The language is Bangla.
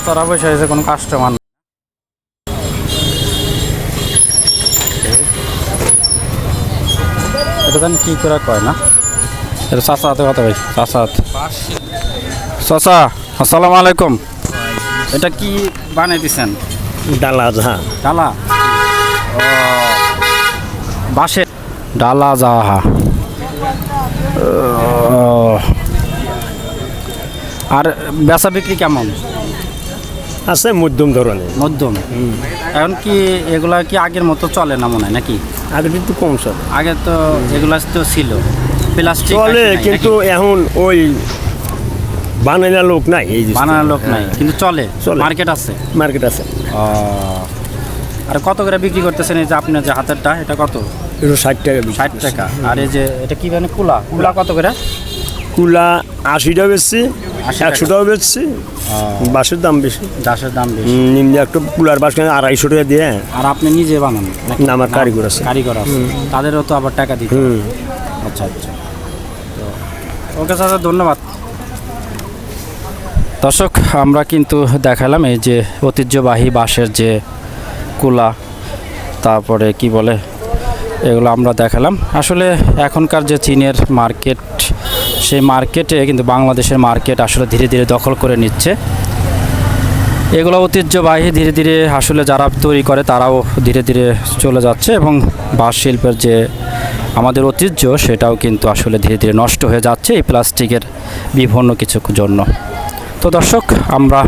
তারা বসে আছে, কোনো কাস্টমার না। এটা জানি কি করে কয় না, এটা চাচা হাতে কথা ভাই, চাচা হাতে। চাচা আসসালামু আলাইকুম। এটা কি বানাই দিছেন? ডালা জাহা। ডালা, ও বাঁশের ডালা জাহা। আর বেচা বিক্রি কেমন? আছে মধ্যম ধরনের। মধ্যম। এখন কি এগুলা কি আগের মতো চলে না মনে হয় নাকি? আগে কিন্তু কম চলে। আগে তো এগুলা তো ছিল প্লাস্টিক চলে, কিন্তু এখন ওই বানানোর লোক নাই। এই বানানোর লোক নাই, কিন্তু চলে, মার্কেট আছে। মার্কেট আছে। আর কত করে বিক্রি করতেছেন এই যে আপনার যে হাতেরটা, এটা কত? এটা 60 টাকা। 60 টাকা। আর এই যে এটা কি মানে কুলা, কুলা কত করে? কুলা 80 টাকা বেচছি, 100 টাকা বেচছি। বাঁশের দাম বেশি। বাঁশের দাম বেশি। নিম্ন একটা কুলার বাঁশ 250 টাকা দিয়ে। আর আপনি নিজে বানান? না, আমার কারিগর আছে। কারিগর আছে, তাদেরও তো আবার টাকা দিতে। আচ্ছা আচ্ছা, তো ওকে স্যার, ধন্যবাদ। দর্শক, আমরা কিন্তু দেখালাম এই যে ঐতিহ্যবাহী বাঁশের যে কুলা, তারপরে কি বলে, এগুলো আমরা দেখালাম। আসলে এখনকার যে চীনের মার্কেট, সেই মার্কেটে কিন্তু বাংলাদেশের মার্কেট আসলে ধীরে ধীরে দখল করে নিচ্ছে। এগুলো ঐতিহ্যবাহী, ধীরে ধীরে আসলে যারা তৈরি করে তারাও ধীরে ধীরে চলে যাচ্ছে, এবং বাঁশ শিল্পের যে আমাদের ঐতিহ্য সেটাও কিন্তু আসলে ধীরে ধীরে নষ্ট হয়ে যাচ্ছে এই প্লাস্টিকের বিভিন্ন কিছুর জন্য। তো দর্শক, আমরা